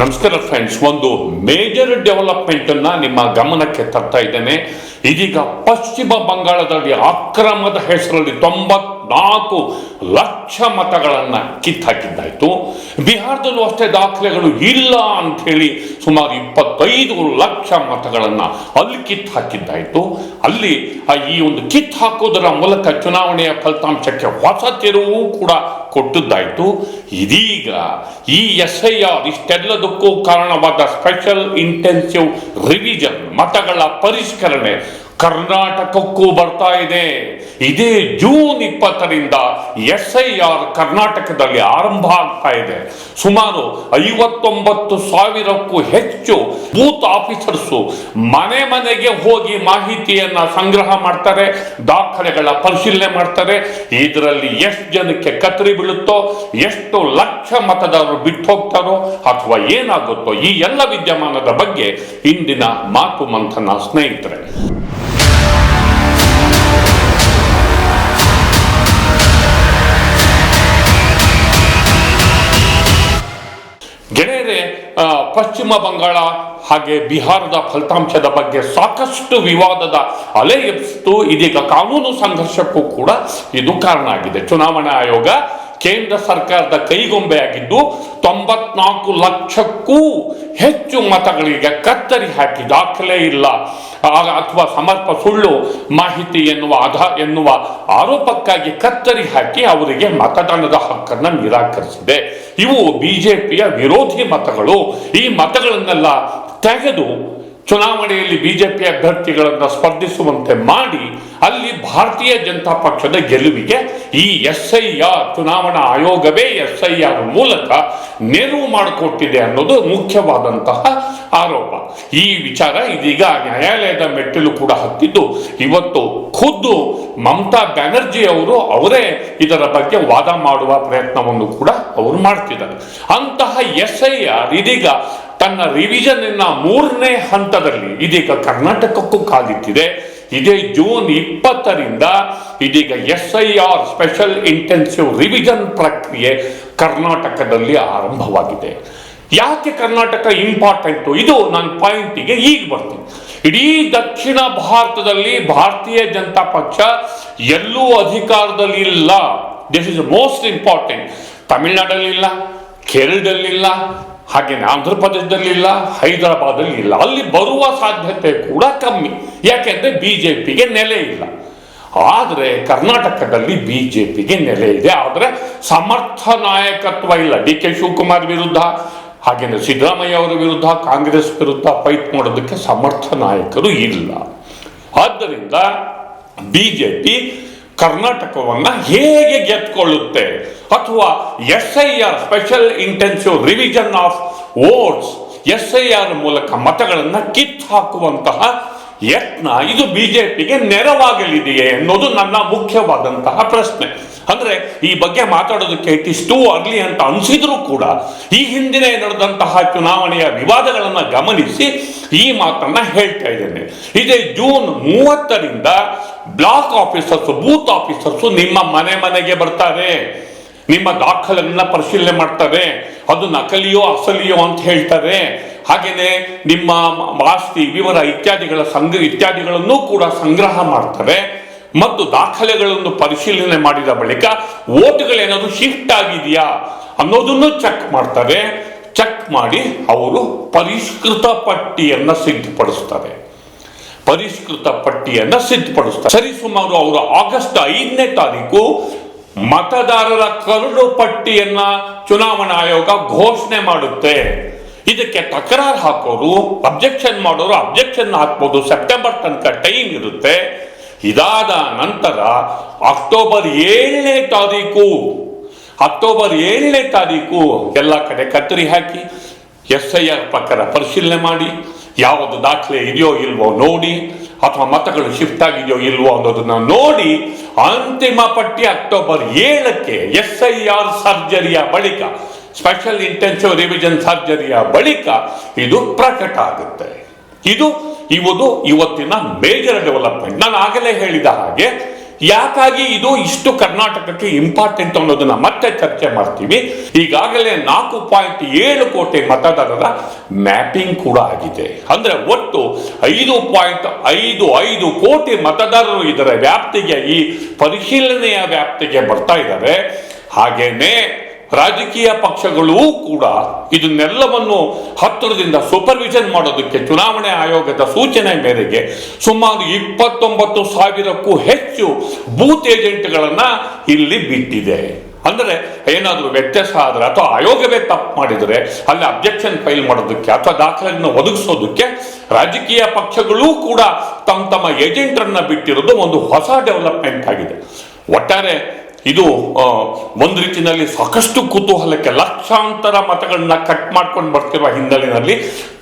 ನಮಸ್ಕಾರ ಫ್ರೆಂಡ್ಸ್, ಒಂದು major development ಅನ್ನ ನಿಮ್ಮ ಗಮನಕ್ಕೆ ತರ್ತಾ ಇದ್ದೇನೆ. ಇದೀಗ ಪಶ್ಚಿಮ ಬಂಗಾಳದಲ್ಲಿ ಅಕ್ರಮದ ಹೆಸರಲ್ಲಿ 94 ಲಕ್ಷ ಮತಗಳನ್ನ ಕಿತ್ತಾಕಿದ್ದಾಯ್ತು. ಬಿಹಾರದಲ್ಲೂ ಅಷ್ಟೇ ದಾಖಲೆಗಳು ಇಲ್ಲ ಅಂತ ಹೇಳಿ ಸುಮಾರು 25 ಲಕ್ಷ ಮತಗಳನ್ನ ಅಲ್ಲಿ ಕಿತ್ತಾಕಿದ್ದಾಯ್ತು. ಅಲ್ಲಿ ಈ ಒಂದು ಕಿತ್ತು ಹಾಕೋದರ ಮೂಲಕ ಚುನಾವಣೆಯ ಫಲಿತಾಂಶಕ್ಕೆ ಹೊಸ ತಿರುವು ಕೂಡ ಕೊಟ್ಟದ್ದಾಯ್ತು. ಇದೀಗ ಈ SIR ಇಷ್ಟೆಲ್ಲದಕ್ಕೂ ಕಾರಣವಾದ ಸ್ಪೆಷಲ್ ಇಂಟೆನ್ಸಿವ್ ರಿವಿಷನ್ ಮತಗಳ ಪರಿಷ್ಕರಣೆ ಕರ್ನಾಟಕಕ್ಕೂ ಬರ್ತಾ ಇದೆ. ಇದೇ ಜೂನ್ 20ರಿಂದ SIR ಕರ್ನಾಟಕದಲ್ಲಿ ಆರಂಭ ಆಗ್ತಾ ಇದೆ. ಸುಮಾರು 59,000ಕ್ಕೂ ಹೆಚ್ಚು ಬೂತ್ ಆಫೀಸರ್ಸು ಮನೆ ಮನೆಗೆ ಹೋಗಿ ಮಾಹಿತಿಯನ್ನ ಸಂಗ್ರಹ ಮಾಡ್ತಾರೆ, ದಾಖಲೆಗಳ ಪರಿಶೀಲನೆ ಮಾಡ್ತಾರೆ. ಇದರಲ್ಲಿ ಎಷ್ಟು ಜನಕ್ಕೆ ಕತ್ತರಿ ಬೀಳುತ್ತೋ, ಎಷ್ಟು ಲಕ್ಷ ಮತದಾರರು ಬಿಟ್ಟು ಹೋಗ್ತಾರೋ ಅಥವಾ ಏನಾಗುತ್ತೋ, ಈ ಎಲ್ಲ ವಿದ್ಯಮಾನದ ಬಗ್ಗೆ ಇಂದಿನ ಮಾತು ಮಂಥನ ಸ್ನೇಹಿತರೆ. ಗೆಳೆಯರೆ, ಪಶ್ಚಿಮ ಬಂಗಾಳ ಹಾಗೆ ಬಿಹಾರದ ಫಲಿತಾಂಶದ ಬಗ್ಗೆ ಸಾಕಷ್ಟು ವಿವಾದದ ಅಲೆ ಎಬ್ಬಿಸಿತು. ಇದೀಗ ಕಾನೂನು ಸಂಘರ್ಷಕ್ಕೂ ಕೂಡ ಇದು ಕಾರಣ ಆಗಿದೆ. ಚುನಾವಣಾ ಆಯೋಗ ಕೇಂದ್ರ ಸರ್ಕಾರದ ಕೈಗೊಂಬೆಯಾಗಿದ್ದು 94 ಲಕ್ಷಕ್ಕೂ ಹೆಚ್ಚು ಮತಗಳಿಗೆ ಕತ್ತರಿ ಹಾಕಿ ದಾಖಲೆ ಇಲ್ಲ ಅಥವಾ ಸಮರ್ಪ ಸುಳ್ಳು ಮಾಹಿತಿ ಎನ್ನುವ ಆರೋಪಕ್ಕಾಗಿ ಕತ್ತರಿ ಹಾಕಿ ಅವರಿಗೆ ಮತದಾನದ ಹಕ್ಕನ್ನು ನಿರಾಕರಿಸಿದೆ. ಇವು ಬಿಜೆಪಿಯ ವಿರೋಧಿ ಮತಗಳು. ಈ ಮತಗಳನ್ನೆಲ್ಲ ತೆಗೆದು ಚುನಾವಣೆಯಲ್ಲಿ ಬಿಜೆಪಿ ಅಭ್ಯರ್ಥಿಗಳನ್ನು ಸ್ಪರ್ಧಿಸುವಂತೆ ಮಾಡಿ ಅಲ್ಲಿ ಭಾರತೀಯ ಜನತಾ ಪಕ್ಷದ ಗೆಲುವಿಗೆ ಈ SIR ಚುನಾವಣಾ ಆಯೋಗವೇ SIR ಮೂಲಕ ನೆರವು ಮಾಡಿಕೊಟ್ಟಿದೆ ಅನ್ನೋದು ಮುಖ್ಯವಾದಂತಹ ಆರೋಪ. ಈ ವಿಚಾರ ಇದೀಗ ನ್ಯಾಯಾಲಯದ ಮೆಟ್ಟಿಲು ಕೂಡ ಹತ್ತಿದ್ದು ಇವತ್ತು ಖುದ್ದು ಮಮತಾ ಬ್ಯಾನರ್ಜಿ ಅವರೇ ಇದರ ಬಗ್ಗೆ ವಾದ ಮಾಡುವ ಪ್ರಯತ್ನವನ್ನು ಕೂಡ ಅವರು ಮಾಡ್ತಿದ್ದಾರೆ. ಅಂತಹ SIR ಇದೀಗ ತನ್ನ ರಿವಿಷನ್ 3ನೇ ಹಂತದಲ್ಲಿ ಇದೀಗ ಕರ್ನಾಟಕಕ್ಕೂ ಕಾಲಿಟ್ಟಿದೆ. ಇದೇ ಜೂನ್ 20ರಿಂದ ಇದೀಗ SIR ಸ್ಪೆಷಲ್ ಇಂಟೆನ್ಸಿವ್ ರಿವಿಷನ್ ಪ್ರಕ್ರಿಯೆ ಕರ್ನಾಟಕದಲ್ಲಿ ಆರಂಭವಾಗಿದೆ. ಯಾಕೆ ಕರ್ನಾಟಕ ಇಂಪಾರ್ಟೆಂಟು, ಇದು ನನ್ನ ಪಾಯಿಂಟಿಗೆ ಈಗ ಬರ್ತೀನಿ. ಇಡೀ ದಕ್ಷಿಣ ಭಾರತದಲ್ಲಿ ಭಾರತೀಯ ಜನತಾ ಪಕ್ಷ ಎಲ್ಲೂ ಅಧಿಕಾರದಲ್ಲಿ ಇಲ್ಲ. This is most important. ತಮಿಳುನಾಡಲ್ಲಿ ಇಲ್ಲ, ಕೇರಳದಲ್ಲಿಲ್ಲ, ಹಾಗೆ ಆಂಧ್ರ ಪ್ರದೇಶದಲ್ಲಿ ಇಲ್ಲ, ಹೈದರಾಬಾದಲ್ಲಿ ಇಲ್ಲ. ಅಲ್ಲಿ ಬರುವ ಸಾಧ್ಯತೆ ಕೂಡ ಕಮ್ಮಿ, ಯಾಕೆಂದ್ರೆ ಬಿಜೆಪಿಗೆ ನೆಲೆ ಇಲ್ಲ. ಆದರೆ ಕರ್ನಾಟಕದಲ್ಲಿ ಬಿಜೆಪಿಗೆ ನೆಲೆ ಇದೆ, ಆದರೆ ಸಮರ್ಥ ನಾಯಕತ್ವ ಇಲ್ಲ. DK ಶಿವಕುಮಾರ್ ವಿರುದ್ಧ ಹಾಗೇನೆ ಸಿದ್ದರಾಮಯ್ಯ ಅವರ ವಿರುದ್ಧ, ಕಾಂಗ್ರೆಸ್ ವಿರುದ್ಧ ಫೈಟ್ ಮಾಡೋದಕ್ಕೆ ಸಮರ್ಥ ನಾಯಕರು ಇಲ್ಲ. ಆದ್ದರಿಂದ ಬಿಜೆಪಿ ಕರ್ನಾಟಕವನ್ನ ಹೇಗೆ ಗೆದ್ಕೊಳ್ಳುತ್ತೆ ಅಥವಾ SIR special intensive revision of votes SIR ಮೂಲಕ ಮತಗಳನ್ನ ಕಿತ್ತು ಹಾಕುವಂತಹ ಯತ್ನ ಇದು ಬಿಜೆಪಿಗೆ ನೆರವಾಗಲಿದೆಯೇ ಅನ್ನೋದು ನನ್ನ ಮುಖ್ಯವಾದಂತಹ ಪ್ರಶ್ನೆ. ಅಂದ್ರೆ ಈ ಬಗ್ಗೆ ಮಾತಾಡೋದಕ್ಕೆ ಇಟ್ ಇಸ್ ಟೂ ಅರ್ಲಿ ಅಂತ ಅನಿಸಿದ್ರು ಕೂಡ ಈ ಹಿಂದಿನ ನಡೆದಂತಹ ಚುನಾವಣೆಯ ವಿವಾದಗಳನ್ನ ಗಮನಿಸಿ ಈ ಮಾತನ್ನ ಹೇಳ್ತಾ ಇದ್ದೇನೆ. ಇದೇ ಜೂನ್ 30ರಿಂದ ಬ್ಲಾಕ್ ಆಫೀಸರ್ಸ್, ಬೂತ್ ಆಫೀಸರ್ಸ್ ನಿಮ್ಮ ಮನೆಗೆ ಬರ್ತಾರೆ, ನಿಮ್ಮ ದಾಖಲೆಗಳನ್ನ ಪರಿಶೀಲನೆ ಮಾಡ್ತಾರೆ, ಅದು ನಕಲಿಯೋ ಅಸಲಿಯೋ ಅಂತ ಹೇಳ್ತಾರೆ. ಹಾಗೇನೆ ನಿಮ್ಮ ಆಸ್ತಿ ವಿವರ ಇತ್ಯಾದಿಗಳನ್ನು ಕೂಡ ಸಂಗ್ರಹ ಮಾಡ್ತಾರೆ ಮತ್ತು ದಾಖಲೆಗಳನ್ನು ಪರಿಶೀಲನೆ ಮಾಡಿದ ಬಳಿಕ ವೋಟ್ಗಳೇನಾದ್ರು ಶಿಫ್ಟ್ ಆಗಿದೆಯಾ ಅನ್ನೋದನ್ನು ಚೆಕ್ ಮಾಡ್ತಾರೆ. ಚೆಕ್ ಮಾಡಿ ಅವರು ಪರಿಷ್ಕೃತ ಪಟ್ಟಿಯನ್ನ ಸಿದ್ಧಪಡಿಸ್ತಾರೆ. ಸರಿಸುಮಾರು ಅವರು ಆಗಸ್ಟ್ 5ನೇ ತಾರೀಕು ಮತದಾರರ ಕರಡು ಪಟ್ಟಿಯನ್ನ ಚುನಾವಣಾ ಆಯೋಗ ಘೋಷಣೆ ಮಾಡುತ್ತೆ. ಇದಕ್ಕೆ ತಕರಾರು ಹಾಕೋರು, ಅಬ್ಜೆಕ್ಷನ್ ಮಾಡೋರು ಅಬ್ಜೆಕ್ಷನ್ ಹಾಕ್ಬೋದು. ಸೆಪ್ಟೆಂಬರ್ ತನಕ ಟೈಮ್ ಇರುತ್ತೆ. ಇದಾದ ನಂತರ ಅಕ್ಟೋಬರ್ 7ನೇ ತಾರೀಕು ಎಲ್ಲ ಕಡೆ ಕತ್ತರಿ ಹಾಕಿ SIR ಪ್ರಕಾರ ಪರಿಶೀಲನೆ ಮಾಡಿ ಯಾವುದು ದಾಖಲೆ ಇದೆಯೋ ಇಲ್ವೋ ನೋಡಿ, ಅಥವಾ ಮತಗಳು ಶಿಫ್ಟ್ ಆಗಿದೆಯೋ ಇಲ್ವೋ ಅನ್ನೋದನ್ನ ನೋಡಿ ಅಂತಿಮ ಪಟ್ಟಿ ಅಕ್ಟೋಬರ್ 7ಕ್ಕೆ SIR ಸರ್ಜರಿಯ ಬಳಿಕ, ಸ್ಪೆಷಲ್ ಇಂಟೆನ್ಸಿವ್ ರಿವಿಷನ್ ಸರ್ಜರಿಯ ಬಳಿಕ ಇದು ಪ್ರಕಟ ಆಗುತ್ತೆ. ಇದು ಇವತ್ತಿನ ಮೇಜರ್ ಡೆವಲಪ್ಮೆಂಟ್. ನಾನು ಆಗಲೇ ಹೇಳಿದ ಹಾಗೆ ಯಾಕಾಗಿ ಇದು ಇಷ್ಟು ಕರ್ನಾಟಕಕ್ಕೆ ಇಂಪಾರ್ಟೆಂಟ್ ಅನ್ನೋದನ್ನ ಮತ್ತೆ ಚರ್ಚೆ ಮಾಡ್ತೀವಿ. ಈಗಾಗಲೇ 4.7 ಕೋಟಿ ಮತದಾರರ ಮ್ಯಾಪಿಂಗ್ ಕೂಡ ಆಗಿದೆ. ಅಂದ್ರೆ ಒಟ್ಟು 5.55 ಕೋಟಿ ಮತದಾರರು ಇದರ ವ್ಯಾಪ್ತಿಗೆ, ಈ ಪರಿಶೀಲನೆಯ ವ್ಯಾಪ್ತಿಗೆ ಬರ್ತಾ ಇದ್ದಾರೆ. ಹಾಗೇನೆ ರಾಜಕೀಯ ಪಕ್ಷಗಳೂ ಕೂಡ ಇದನ್ನೆಲ್ಲವನ್ನು ಹತ್ತಿರದಿಂದ ಸೂಪರ್ವಿಷನ್ ಮಾಡೋದಕ್ಕೆ ಚುನಾವಣೆ ಆಯೋಗದ ಸೂಚನೆ ಮೇರೆಗೆ ಸುಮಾರು 29,000ಕ್ಕೂ ಹೆಚ್ಚು ಬೂತ್ ಏಜೆಂಟ್ಗಳನ್ನ ಇಲ್ಲಿ ಬಿಟ್ಟಿದೆ. ಅಂದ್ರೆ ಏನಾದರೂ ವ್ಯತ್ಯಾಸ ಆದ್ರೆ ಅಥವಾ ಆಯೋಗವೇ ತಪ್ಪು ಮಾಡಿದರೆ ಅಲ್ಲಿ ಅಬ್ಜೆಕ್ಷನ್ ಫೈಲ್ ಮಾಡೋದಕ್ಕೆ ಅಥವಾ ದಾಖಲೆಯನ್ನು ಒದಗಿಸೋದಕ್ಕೆ ರಾಜಕೀಯ ಪಕ್ಷಗಳೂ ಕೂಡ ತಮ್ಮ ಏಜೆಂಟರನ್ನ ಬಿಟ್ಟಿರೋದು ಒಂದು ಹೊಸ ಡೆವಲಪ್ಮೆಂಟ್ ಆಗಿದೆ. ಒಟ್ಟಾರೆ ಇದು ಒಂದು ರೀತಿಯಲ್ಲಿ ಸಾಕಷ್ಟು ಕುತೂಹಲಕ್ಕೆ, ಲಕ್ಷಾಂತರ ಮತಗಳನ್ನ ಕಟ್ ಮಾಡ್ಕೊಂಡು ಬರ್ತಿರುವ ಹಿನ್ನೆಲೆಯಲ್ಲಿ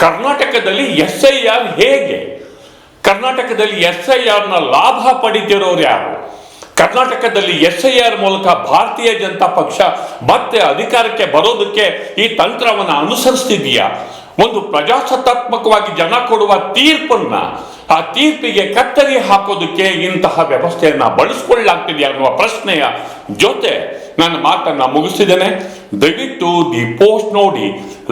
ಕರ್ನಾಟಕದಲ್ಲಿ SIR ಹೇಗೆ, ಕರ್ನಾಟಕದಲ್ಲಿ SIR ನ ಲಾಭ ಪಡಿತಿರೋರು ಯಾರು, ಕರ್ನಾಟಕದಲ್ಲಿ SIR ಮೂಲಕ ಭಾರತೀಯ ಜನತಾ ಪಕ್ಷ ಮತ್ತೆ ಅಧಿಕಾರಕ್ಕೆ ಬರೋದಕ್ಕೆ ಈ ತಂತ್ರವನ್ನು ಅನುಸರಿಸ್ತಿದೆಯಾ, ಒಂದು ಪ್ರಜಾಸತ್ತಾತ್ಮಕವಾಗಿ ಜನ ಕೊಡುವ ತೀರ್ಪನ್ನ, ಆ ತೀರ್ಪಿಗೆ ಕತ್ತರಿ ಹಾಕೋದಕ್ಕೆ ಇಂತಹ ವ್ಯವಸ್ಥೆಯನ್ನ ಬಳಸಿಕೊಳ್ಳಲಾಗ್ತಿದೆಯಾ ಅನ್ನುವ ಪ್ರಶ್ನೆಯ ಜೊತೆ ನನ್ನ ಮಾತನ್ನ ಮುಗಿಸಿದ್ದೇನೆ. ದಯವಿಟ್ಟು ದಿ ಪೋಸ್ಟ್ ನೋಡಿ,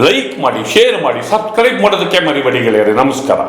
ಲೈಕ್ ಮಾಡಿ, ಶೇರ್ ಮಾಡಿ, ಸಬ್ಸ್ಕ್ರೈಬ್ ಮಾಡೋದಕ್ಕೆ ಮರಿಬೇಡಿ ಗೆಳೆಯರೆ. ನಮಸ್ಕಾರ.